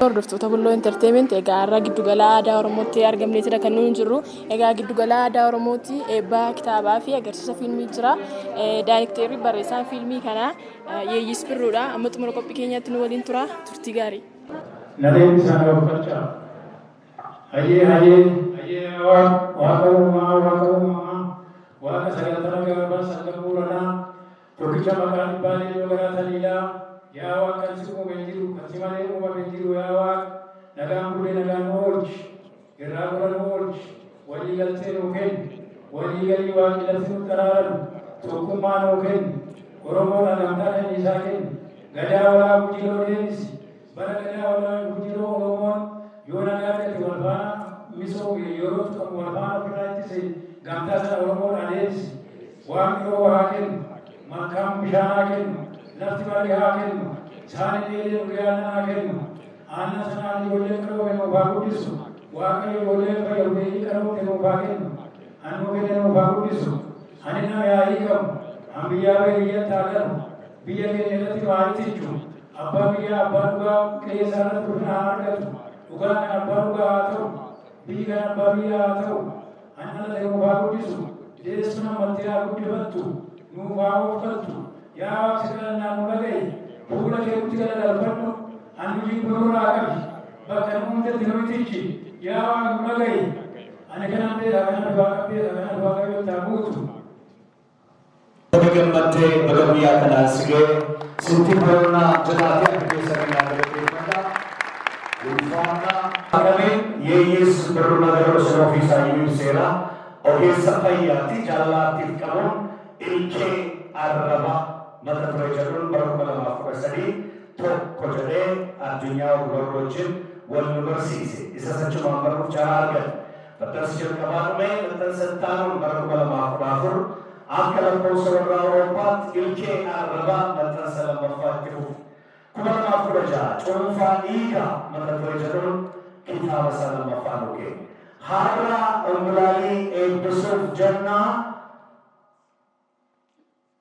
Hordoftoota Bulloo Entertainment egaa har'a giddugala aadaa Oromootti argamneetidha kan nuyi jirru. Egaa giddugala aadaa Oromootti eebbaa kitaabaa fi agarsiisa fiilmii jira. Daayirekteerri barreessaan fiilmii kana Yeeyyis Birruudha. Amma xumura qophii keenyaatti nu waliin tura. Turtii gaarii. Nadeen isaan gaafachaa. Hayyee waaqa uumaa waaqa sagaltama gaafaa sagal buuranaa tokkicha maqaan dhibbaalee yoo garaataniidha. Yaa Waaqa kan si uumee jiru, kan si malee uumamee jiru, yaa Waaqa nagaan bulee nagaan nu oolchi, irraa gola nu oolchi, walii galtee nuu kenni, walii galii waaqni lafti nu xaraaran, tokkummaa nuu kenni, Oromoon amantaa kenniisaa kenni, gadaa walaa gujiloo deemsi, bara gadaa walaa gujiloo Oromoon yoo nagaa gadi wal faana misoomu yeroo tokko wal faana ofirraa ittise gamtaa sana Oromoon adeemsi, waaqni yoo waa kennu, malkaan bishaanaa kennu. Lafti baay'ee haa kennu, isaanii dheedee guyyaa haa kennu, aannan sanaan ijoollee qaroobe nuuf haa guddisu, waaqayyo ijoollee fayyadu qaroobe nuuf haa kennu, annuu kenne nuuf haa guddisu, ani nama yaa'ii qabu, an biyyaa bahee biyyatti haa galu, biyya keenya irratti maalitti jechuun, abbaa biyyaa abbaa dhugaa qe'ee isaa irratti ulfina haa argatu, dhugaa kan abbaa dhugaa haa ta'u, biyyi kan abbaa biyyaa haa ta'u, ani ala ta'e nuuf haa guddisu, deessuma amantii haa guddifattu, nuuf haa ooffattu. Yaa Waaqa saganaa nu dhaga'i fuula keetti gala galfadhu ani jibbuurraa qabi bakka nu hundatti namitichi yaa Waaqa nu dhaga'i ani kanan beeka kanan waaqa beeka kanan waaqayyo taa guutu. Gammattee baga guyyaa kanaan sigee sinti boona jiraatee akka keessatti yaadateeffata ulfaannaa akkamii Yeeyyis Birruu Nagaroo sana ofiisaa iyyuu seera ogeessa fayyaatti jaalalaattiif qabuun ilkee arraba mata ture jedhuun bara 2013 tokko jedhee addunyaa gurgurrooችን wal nu barsiise isa sachumaan baruuf carraa argate maxxansi jalqabaa dhume maxxansa ittaanuun bara 2014 akka lakkoofsa warra Awurooppaatti ilkee arrabaa maxxansa lammaffaa itti fufe 2016 cuunfaa dhiigaa mata ture jedhuun kitaaba isaa lammaffaa nu kenne har'a ongulaalii eebbisuuf jennaa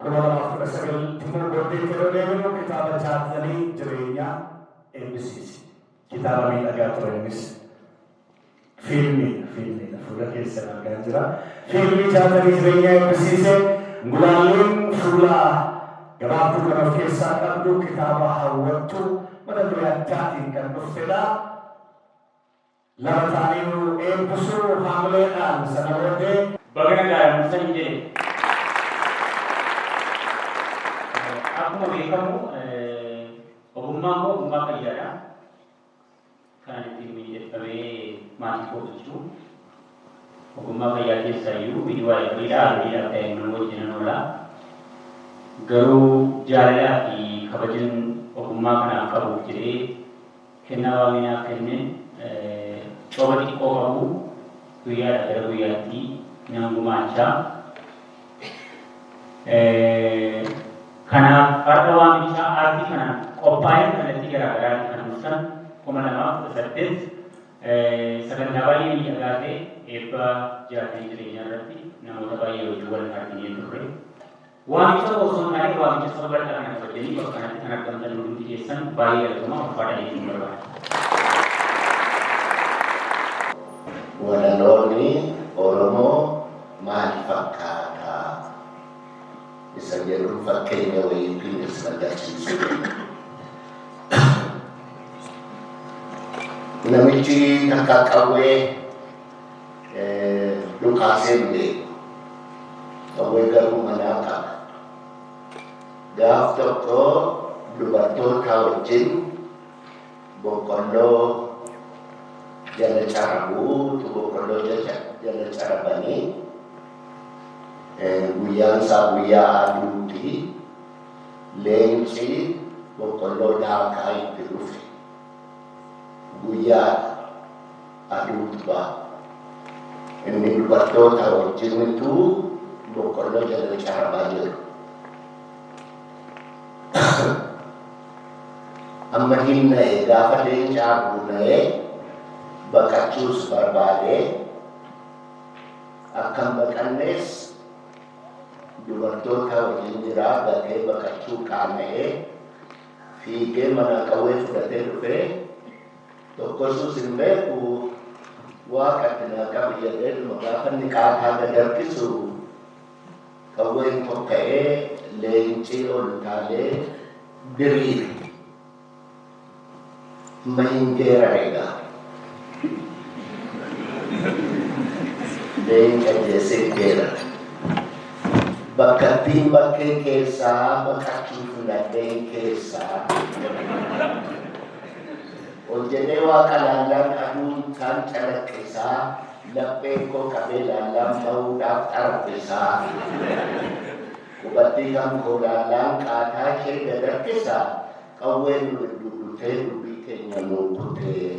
Kalau aku sekali timur berdiri kerana kita baca dari jerenya MBCC kita ramai agak teremis filmi sudah kisah nak jera filmi cara dari jerenya MBCC gulalin fula kerana kerana kisah kadu kita bahawat tu pada berada tingkat berbeda lawan tadi MBCC hamlean sanawade bagaimana mesti jadi Aku beekamu ogummaa koo ogummaa fayyaadha. Kan ittiin miidhagfamee maatii koo bulchuu ogummaa fayyaa keessaayyuu biyyi waa'ee fayyaa ta'e nama wajjin oola. Garuu jaalalaa fi kabajaan ogummaa kanaaf qabuuf jedhee kennaa waaminaaf kenne cooba xiqqoo qabu guyyaadhaa gara guyyaatti nan gumaachaa. Karena pada waktu itu arti karena kopai karena tiga ragam karena musan komandan tersedit sekarang dapat ini agak eba jadi jadinya berarti namun dapat yang jual artinya itu beri. Waktu itu kosong hari waktu itu sebentar karena terjadi karena karena konten notification bayar semua pada ini berapa. Wanaloni Oromo manifakkan isa jalur fakirnya wajibin sebagai siswa. Namichi nakakawe lukasin di kawe garu manaka. Daftar ko lubato kawajin bokondo jalan carabu tu bokondo jalan carabani. Guyaan sa guya aduti lensi bokondo dakai pirufi guya adut ba ini bato tahu jenis itu bokondo jalan cara banyak amahin nae dapat dengar nae bakacus barbade akan bakanes dubartoota wajjin jira gahee bakachuu qaama'ee fiigee mana qawwee fudhatee dhufee tokkosus hin beeku waaqatti naa qabu jedheedhuma gaafa inni qaataa gadarkisu qawween tokka'ee leencii ol taalee diriire. Mahingeera egaa. Leenca jeesee geera. Bakkattiin bakkee keessaa baqachuu filadhee keessaa. Hojjetee waaqa laallaan aduun isaan calaqqisaa lapheen koo qabee laallaan ba'uudhaaf xaraphisaa. Hubattii kan koo laallaan qaataa ishee gadarkisaa qawween dudutee dubbii keenya nuu kutee.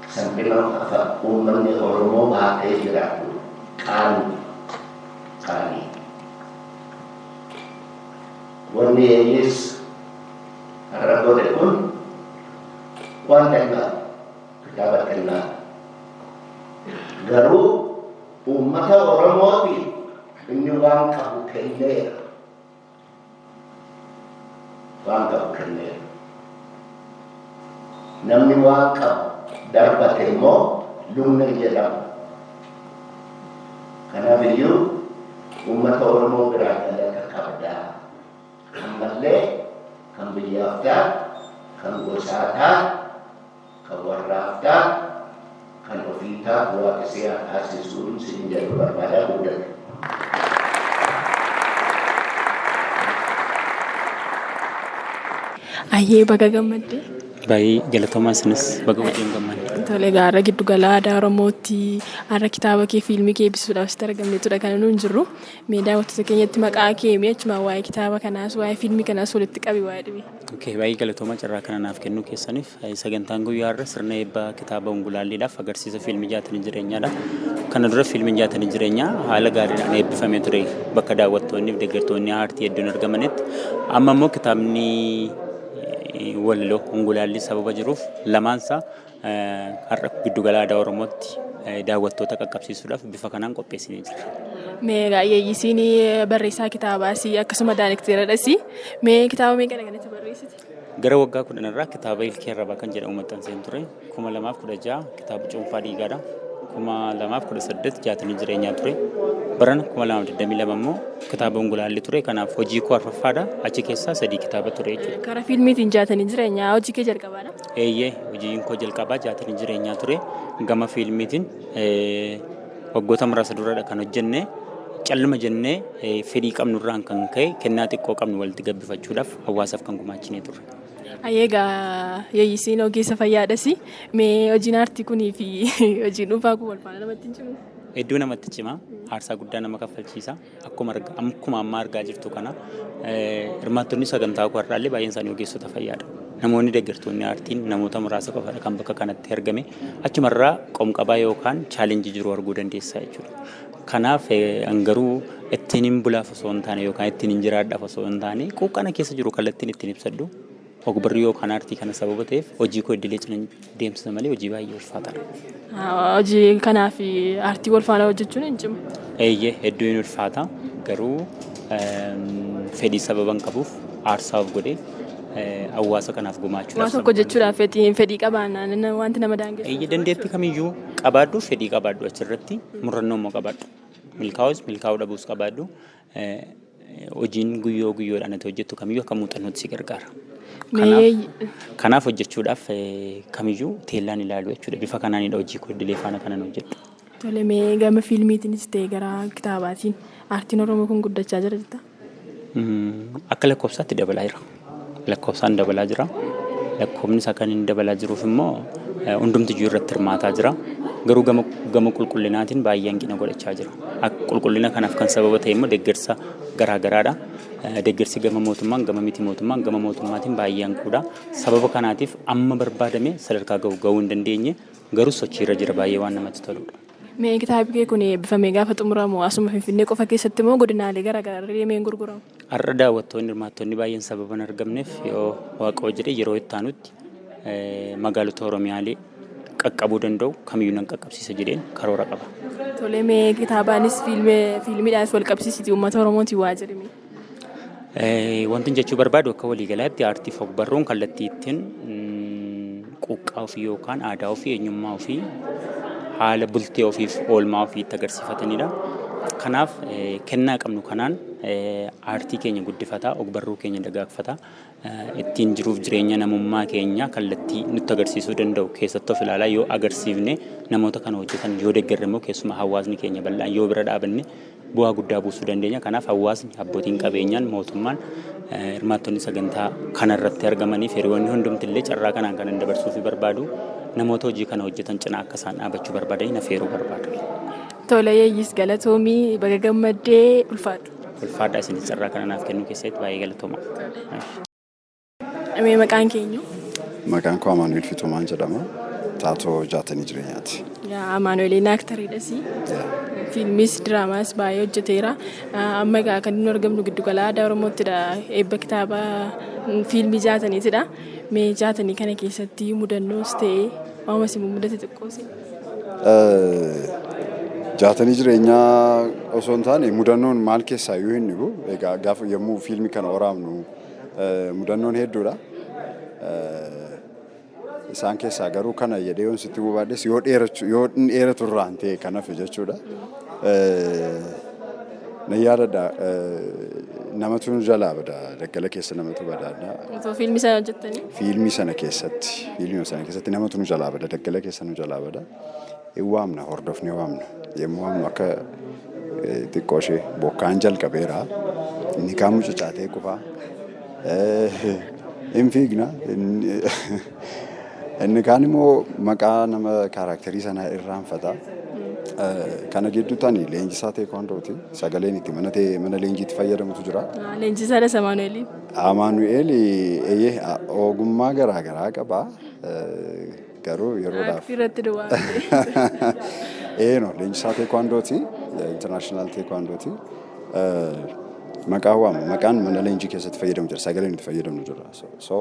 Sampina apa uummanni Oromoo baatee jiraatu qaanii. Wanni eeyyis har'a godhe kun waan kennaa kitaaba kennaa. Garuu uummata Oromooti inni waan qabu kenneera. Waan qabu kenneera. Namni waan qabu darbate immoo lubna jedhama. Kanaaf iyyuu uummata Oromoo biraa galata qabdaa. Ammallee kan biyyaaf ta'a, kan gosaa ta'a, kan warraaf ta'a, kan ofii ta'a waaqessi haa taasisuun siin jedhu barbaadaa guddate. Ayyee baga gammadde. Baay'ee galatoomaa isinis baga wajjin gammadde. Tole gaara giddu gala aadaa Oromootti har'a kitaaba kee fiilmii kee eebbisuudhaaf sitti argamneetudha kan nuyi jirru. Mee daawwattoota keenyatti maqaa kee himee achuma waa'ee kitaaba kanaas waa'ee fiilmii kanaas walitti qabi waa'ee dhibe. Baay'ee galatoomaa carraa kana naaf kennuu keessaniif sagantaan guyyaa har'a sirna eebbaa kitaaba ungulaalleedhaaf agarsiisa fiilmii jaatanii jireenyaadha. Kana dura fiilmiin jaatanii jireenyaa haala gaariidhaan eebbifamee ture bakka daawwattoonni fi deeggartoonni aartii hedduun argamanitti. Amma immoo kitaabni walaloo ungulaallee sababa jiruuf lamaansaa har'a giddugala aadaa Oromootti daawwattoota qaqqabsiisuudhaaf bifa kanaan qopheessinee jira. Mee gaayyeeyyiin barreessaa kitaabaas akkasuma daayirekteeradhas mee kitaaba meeqa kanatti barreessite? Gara waggaa 10 irraa kitaaba Ilkee Arrabaa kan jedhamu maxxanseen ture 2016 kitaaba Cuunfaa Dhiigaadha 2018 jaatanii jireenyaa ture barana 2022 immoo kitaaba ungulaallee ture kanaaf hojii koo arfaffaadha achi keessaa 3 kitaaba ture jechuudha. Karaa fiilmiitiin jaatanii jireenyaa hojii kee jalqabaadha? Eeyyee hojiin koo jalqabaa jaatanii jireenyaa ture gama fiilmiitiin waggoota muraasa duraadha kan hojjenne calluma jennee fedhii qabnurraan kan ka'e kennaa xiqqoo qabnu walitti gabbifachuudhaaf hawaasaaf kan gumaachinee turre. Egaa yeeyyisiin ogeessa fayyaadhas mee hojiin aartii kunii fi hojiin dhuunfaa kun wal faana namatti hin cimu? Hedduu namatti cima aarsaa guddaa nama kaffalchiisa akkuma amma argaa jirtu kana hirmaattonni sagantaa koo har'aallee baay'een isaanii ogeessota fayyaadha. Namoonni deeggartoonni aartiin namoota muraasa qofaadha kan bakka kanatti argame achumarraa qomqabaa yookaan chaalenjii jiru arguu dandeessa jechuudha. Kanaaf garuu ittiin hin bulaaf osoo hin taane yookaan ittiin hin jiraadhaaf osoo hin taane quuqqana keessa jiru kallattiin ittiin ibsadhu ogbarri yookaan aartii kana sababa ta'eef hojii koo idilee cina deemsisa malee hojii baay'ee ulfaataadha. Hojii kanaaf aartii wal faana hojjechuun hin cimu? Eeyyee hedduu hin ulfaata garuu fedhii sababan qabuuf aarsaa of godhee hawaasa kanaaf gumaachuudhaaf. Waan tokko jechuudhaaf fedhii qabaannaan wanti nama daangessu. Eeyyee dandeettii kamiyyuu qabaadhu fedhii qabaadhu achirratti murannoo immoo qabaadhu. Milkaa'uu dhabuus qabaadhu. Hojiin guyyoodhaan ati hojjettu kamiyyuu akka muuxannootti si gargaara. Kanaaf hojjechuudhaaf kamiyyuu teellaan ilaalu jechuudha. Bifa kanaanidha hojii koo idilee faana kanan hojjedhu. Tole mee gama fiilmiitiinis ta'e gara kitaabaatiin aartiin Oromoo kun guddachaa jira jettaa? Akka lakkoofsaatti dabalaa jira. Lakkoofsaan dabalaa jira. Lakkoofni isaa kan inni dabalaa jiruuf immoo hundumti iyyuu irratti hirmaataa jira. Garuu gama qulqullinaatiin baay'ee hanqina godhachaa jira. Qulqullina kanaaf kan sababa ta'e immoo deeggarsa garaagaraadha. Deeggarsi gama mootummaan, gama miti mootummaan, gama mootummaatiin baay'ee hanquudha. Sababa kanaatiif amma barbaadame sadarkaa gahuu hin dandeenye garuu sochiirra jira baay'ee waan namatti toludha. Mee kitaabni kee kun eebbifamee gaafa xumuramu asuma Finfinnee qofa keessatti moo godinaalee garaagaraa deemee gurguramu? Har'a daawwattoonni hirmaattonni baay'een sababa hin argamneef yoo waaqoo jedhe yeroo itti aanutti magaalota Oromiyaalee qaqqabuu danda'u kamiyyuu nan qaqqabsiisa jedheen karoora qaba. Tole mee kitaabaanis fiilmiidhaanis wal qabsiisiti uummata Oromootiin waa jedhame. Wanti jechuu barbaadu akka waliigalaatti aartiif ogbarruun kallattii ittiin quuqqaa ofii yookaan aadaa ofii eenyummaa ofii haala bultee ofiif oolmaa ofii itti agarsiifatanidha. Kanaaf kennaa qabnu kanaan aartii keenya guddifataa, ogbarruu keenya dagaagfataa, ittiin jiruuf jireenya namummaa keenya kallattii nutti agarsiisuu danda'u keessatti of ilaalaa yoo agarsiifne namoota kana hojjetan yoo deeggarre immoo keessumaa hawaasni keenya bal'aan yoo bira dhaabanne bu'aa guddaa buusuu dandeenya. Kanaaf hawaasni abbootiin qabeenyaan mootummaan hirmaattonni sagantaa kanarratti argamaniif hiriyoonni hundumtillee carraa kanaan kan dabarsuuf barbaadu namoota hojii kana hojjetan cinaa akka isaan dhaabachuu barbaadan affeeruu barbaadu. Tole yeeyyis galatoomii baga gammaddee ulfaadhu. Ulfaadhaa isinis carraa kana naaf kennuu keessatti baay'ee galatooma. Maqaan keenyu? Maqaan koo Amaanu'eel Fitumaan jedhama. Taatoo jaatanii jireenyaati. Amaanu'eel aktariidhas. Fiilmis diraamaas baay'ee hojjeteera. Amma egaa kan inni argamnu giddugala aadaa Oromoottidha. Eebba kitaaba fiilmii jaataniitidha. Mee jaatanii kana keessatti mudannoos ta'ee waanuma si mudate xiqqoosi? Jaatanii jireenyaa osoo hin taane mudannoon maal keessaa yoo hin dhibu egaa gaafa yommuu fiilmii kana waraabnu mudannoon hedduudha. Isaan keessaa garuu kana jedhee yoon sitti bobaadhes yoo dheeratu irraan ta'e kan hafe jechuudha. Na yaadadha namatu nu jalaa bada daggala keessa namatu badaadha. Otoo fiilmii sana hojjettanii? Fiilmii sana keessatti namatu nu jalaa bada daggala keessa nu jalaa bada. Waamna hordofnee waamna yommuu waamnu akka xiqqoo ishee bokkaan jalqabeera inni kaan mucucaatee kufaa hin fiigna inni kaan immoo maqaa nama kaaraakterii sanaa irraanfata. Kana gidduutti leenjisaa teekwaandooti sagaleen itti mana leenjiitti fayyadamutu jira. Leenjisaadhas Amaanu'eel? Amaanu'eel ogummaa garaagaraa qaba. Garuu yeroodhaaf irratti duwwaa leenjisaa teekwaandooti intarnaashinaal teekwaandooti maqaa waama maqaan mana leenjii keessatti fayyadamu jira sagaleen itti fayyadamu jira so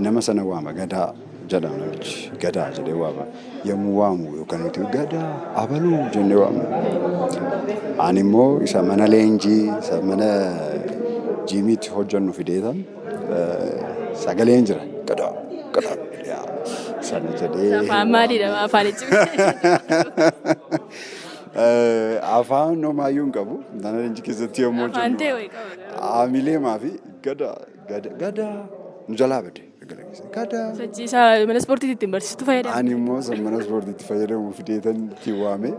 nama sana waama gadaa jedhama namichi gadaa jedhee waama yommuu waamu yookaan nuti gadaa abaluu jennee waamna. Ani immoo isa mana leenjii isa mana jiimiitti hojjennu fideetan sagaleen jira gadaa. Sana jedhee afaan maaliidha afaan afaan nomaayyuu hin qabu mana leenjii keessatti yommuu hojjennu aamilee maafi gadaa nu jalaa bade gadaa Facciisaa mana ispoortiitti ittiin barsiistu fayyadamu. Ani immoo mana ispoortiitti fayyadamu fideetan itti waame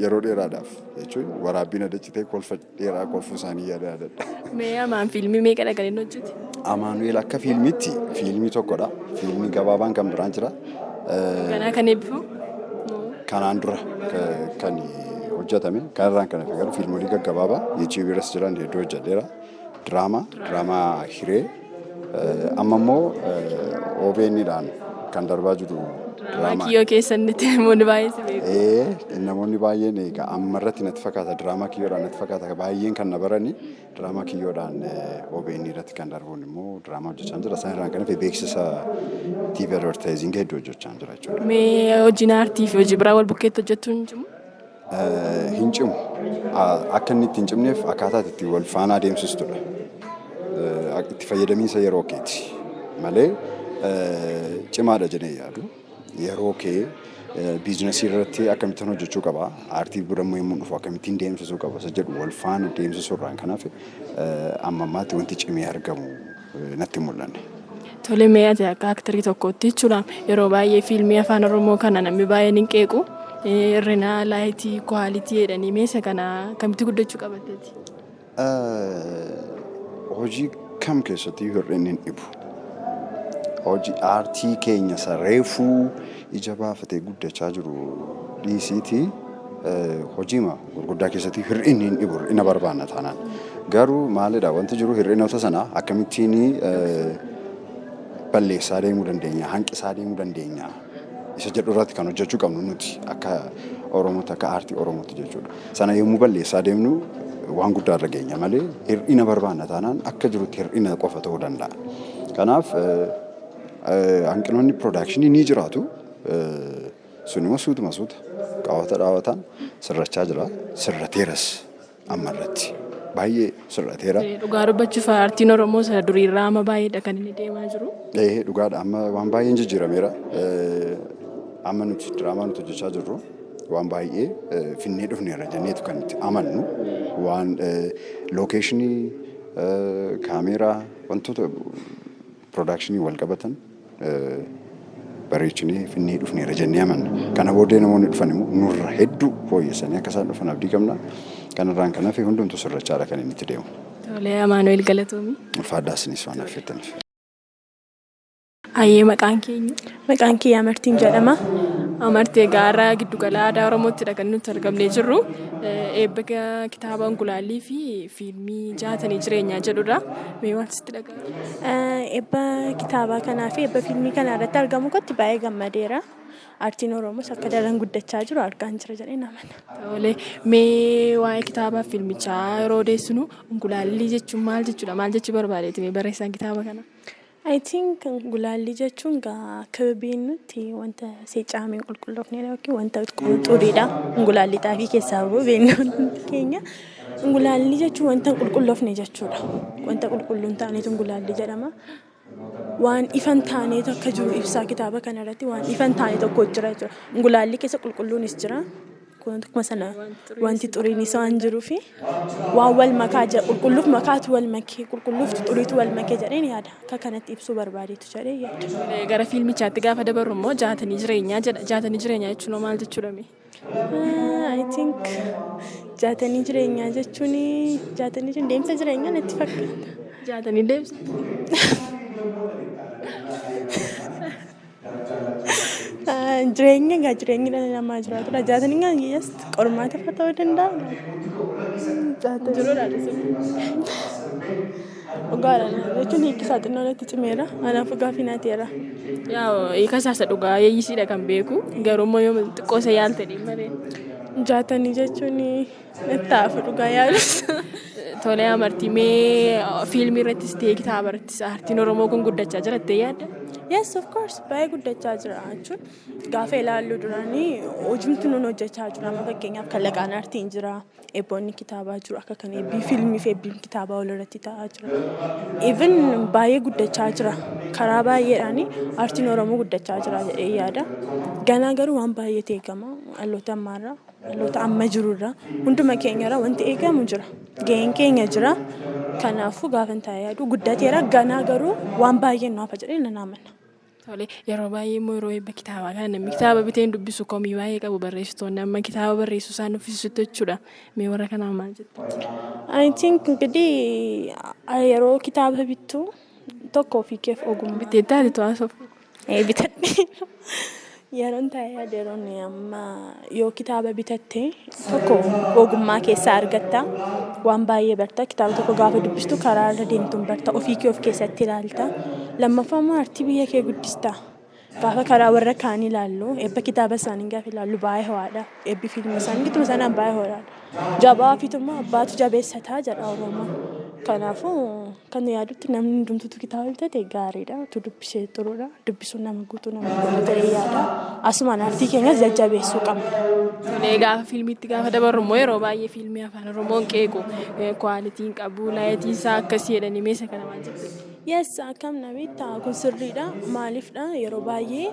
yeroo dheeraadhaaf jechuun waraabbiin adachitee kolfa dheeraa kolfuu isaanii yaadadha. Mee amaan fiilmii meeqa dhaqanii hojjete? Amaanu'eel akka fiilmiitti fiilmii tokkodha. Fiilmii gabaabaan kan biraan jira. Kanaa kan eebbifamu? Kanaan dura kan hojjetame kanarraan kan hafe garuu fiilmoolii gaggabaabaa YouTube irras jiran hedduu hojjedheera. Diraamaa hiree amma immoo OBN'dhaan kan darbaa jiru. Diraamaa kiyyoo keessanitti namoonni baay'een si beeku. Namoonni baay'een egaa amma irratti natti fakkaata diraamaa kiyyoodhaan natti fakkaata baay'een kan na barani diraamaa kiyyoodhaan OBN irratti kan darbuun immoo diraamaa hojjechaa jira. Isaan irraan kan hafe beeksisa TV advertising hedduu hojjechaa jira jechuudha. Mee hojiin aartii fi hojii biraa wal bukkeetti hojjettu hin cimu? Hin cimu. Akka inni itti hin cimneef akkaataa itti wal faana adeemsistudha. Itti fayyadamiinsa yeroo keeti malee cimaadha jedhee yaadu. Yeroo kee biizinasii irratti akkamittiin hojjechuu qaba aartii bira immoo yommuu dhufu akkamittiin deemsisuu qaba isa jedhu wal faana deemsisuurraan kan hafe amma ammaatti wanti cimee argamu natti mul'anne. Tole mee ati akka aktarii tokkootti jechuudha yeroo baay'ee fiilmii afaan Oromoo kana namni baay'een hin qeequ hir'ina laayitii kwaalitii jedhanii meeshaa kana akkamitti guddachuu qabatteeti? Hojii kam keessatti hir'inni hin dhibu. Hojii aartii keenya reefuu ija baafatee guddachaa jiru dhiisiiti hojiima gurguddaa keessatti hir'inni hin dhibu hir'ina barbaanna taanaan garuu maalidha wanti jiru hir'inoota sana akkamittiin balleessaa deemuu dandeenya hanqisaa deemuu dandeenya isa jedhu irratti kan hojjechuu qabnu nuti akka Oromootti akka aartii Oromootti jechuudha. Sana yommuu balleessaa deemnu waan guddaa irra geenya malee hir'ina barbaanna taanaan akka jirutti hir'ina qofa ta'uu danda'a. Kanaaf hanqinoonni piroodakshinii ni jiraatu. Sunimmoo suuta qaawwata dhaawwataan sirrachaa jira. Sirrateeras ammarratti baay'ee sirrateera. Dhugaa dubbachuuf aartiin Oromoo isa duriirraa amma baay'eedha kan inni deemaa jiru. Dhugaadha amma waan baay'een jijjiirameera. Amma nuti diraamaa nuti hojjechaa jirru waan baay'ee finnee dhufneerra jenneetu kan itti amannu waan lookeeshinii kaameeraa wantoota piroodakshinii wal qabatan bareechinee finnee dhufneerra jennee amanna. Kana booddee namoonni dhufan immoo nurra hedduu fooyyessanii akka isaan dhufan abdii qabna. Kanarraan kan hafe hundumtuu sirrachaadha kan inni itti deemu. Tolee, Amaanu'eel Galatoomi. Ulfaadhaa isinis waan affeettaniif. Ayyee maqaan keenya? Maqaan kiyyaa Amartiin jedhama. Amartii egaa har'a giddugala aadaa Oromoottidha kan nuti argamnee jirru. Eebba kitaaba Ongulaallee fi fiilmii Jaatanii Jireenyaa jedhudha. Mee waan sitti dhaga'ama? Eebba kitaabaa kanaa fi eebba fiilmii kana irratti argamu kootti baay'ee gammadeera. Aartiin Oromoos akka daran guddachaa jiru argaan jira jedhee namana. Tolee, mee waa'ee kitaabaa fi fiilmichaa yeroo odeessinu Ongulaallee jechuun maal jechuudha? Maal jechuu barbaadeeti mee barreessaan kitaaba kana? I think Ongulaallee jechuun akka beeknutti wanta seecaamee qulqulloofnee yookiin wanta xuriidha. Ongulaallee xaafii keessaa beeknu keenya. Ongulaallee jechuun wanta qulqulloofne jechuudha. Wanta qulqulluun taaneetu Ongulaallee jedhama. Waan ifan taaneetu akka jiru ibsaa kitaaba kanarratti waan ifan taanee tokko jira jechuudha. Ongulaallee keessa qulqulluunis jira. Akkuma sana wanti xuriinis waan jiruufi waan wal makaa jira. Qulqulluuf makaatu wal makee qulqulluuf xuriitu wal makee jedheen yaada. Akka kanatti ibsuu barbaadeetu jedhee yaada. Gara fiilmichaatti gaafa dabarru immoo Jaatanii Jireenyaa jedha. Jaatanii Jireenyaa jechuun maal jechuudha mee? I think Jaatanii Jireenyaa jechuun deemsa jireenyaa natti fakkaata. Jaatanii deemsa? Jireenyi dhala namaa jiraatudha. Jaatanii yes qormaata irra ta'uu danda'a. Dhugaadha jechuun hiikisaa xinnoo natti cimeera. Kanaafuu gaaffii na ta'eera. Hiika isaas dhugaa yeeyyisiidha kan beeku. Garuu immoo yoo xiqqoo isa yaalte malee. Jaatanii jechuun natti taafu dhugaa yaadus. Tolee, Amartii mee fiilmii irrattis ta'ee kitaaba irrattis aartiin Oromoo kun guddachaa jira jettee yaadda? Yes, of course. Baay'ee guddachaa jira jechuun gaafa ilaallu duraanii hojimtu nuun hojjechaa jira. Amma fakkeenyaaf kalaqaan aartiin jira. Eebboonni kitaabaa jiru. Akka kan eebbii fiilmii fi eebbiin kitaabaa walirratti ta'aa jira. Even baay'ee guddachaa jira. Karaa baay'eedhaan aartiin Oromoo guddachaa jira jedhee yaada. Ganaa garuu waan baay'eetu eegama. Dhaloota ammaarraa, dhaloota amma jirurraa hunduma keenyarraa wanti eegamu jira. Gaheen keenya jira. Kanaafuu gaafa taa'ee yaadu guddateera. Ganaa garuu waan baay'ee nu hafa jedhee nan amana. Tolee, yeroo baay'ee immoo yeroo eebba kitaabaa kana namni kitaaba biteen dubbisu komii baay'ee qabu barreessitoonni amma kitaaba barreessu isaan uffisutti jechuudha. Mee warra kanaa maal jettu? I think ingidihi yeroo kitaaba bittu tokko ofii keef ogummaa. Biteettaati to'aasuuf. Bitadhee. Yeroon taa'ee yaada yeroon amma yoo kitaaba bitatte tokko ogummaa keessaa argatta. Waan baay'ee barta. Kitaaba tokko gaafa dubbistu karaa irra deemtuun barta. Ofii kee of keessatti ilaalta. Lammaffaa immoo aartii biyya kee guddista. Gaafa karaa warra kaan ilaallu eebba kitaaba isaanii gaafa ilaallu baay'ee ho'aadha. Eebbi fiilmii isaanii gidduu sanaan baay'ee ho'aadha. Jabaa ofiitummaa abbaatu jabeessataa jedha Oromoon. Kanaafuu kan yaadutti namni hundumtuutu kitaaba bitate gaariidha. Tu dubbisee turuudha. Dubbisuun nama guutuu nama godhatee yaada. Asumaan aartii keenyas jajjabeessuu qabna. Tolee, gaafa fiilmiitti gaafa dabarru immoo yeroo baay'ee fiilmii afaan Oromoon qeequ kwaalitiin qabu laayitiin isaa akkasii jedhanii meeshaa kana maal jettu? Yes, akkam namitti kun sirriidha. Maaliifdha yeroo baay'ee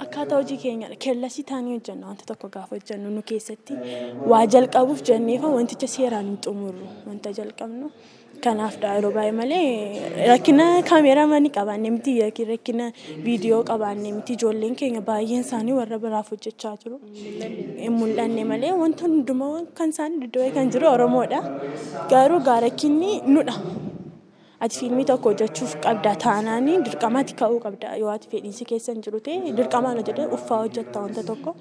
akkaataa hojii keenyadha. Kellasii taanii hojjenna wanta tokko gaafa hojjennu nu keessatti waa jalqabuuf jenneefa wanticha seeraan hin xumurru wanta jalqabnu. Kanaafdha yeroo baay'ee malee rakkina kaameeraamanii qabaannee miti rakkina viidiyoo qabaannee miti ijoolleen keenya baay'een isaanii warra biraaf hojjechaa jiru. Hin mul'anne malee wanta hundumaa kan isaanii dudduubee kan jiru Oromoodha. Garuu rakkinni nudha. Ati fiilmii tokko hojjechuuf qabda taanaanii dirqamaatti ka'uu qabda. Yoo ati fedhiinsi keessa hin jiru ta'e dirqamaan hojjetee uffaa hojjetta wanta tokko.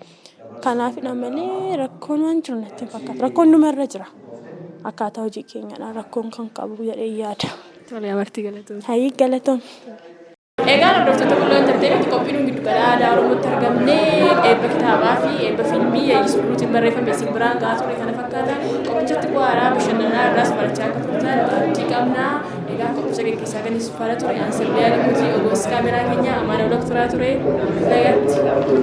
Kanaafidha malee rakkoon waan jiru natti hin fakkaatu. Rakkoon numarra jira. Akkaataa hojii keenyadha rakkoon kan qabu jedhee yaada. Tolee, Amartii galatoom. Hayyii galatoom. Egaan hordoftoota Bulloo Entertainment qophiin giddugala aadaa Oromootti argamnee eebba kitaabaa fi eebba fiilmii Yeeyyis Birruutiin barreeffame isin biraan gahaa ture kana fakkaata. Qophichatti bu'aaraa bashannanaa irraas barachaa akka turtan abdii qabnaa. Egaa qophicha gaggeessaa kan isin faana ture Ansirlee Alimuutii ogeessi kaameraa keenya Amaanaa Doktoraa ture. Nagaatti.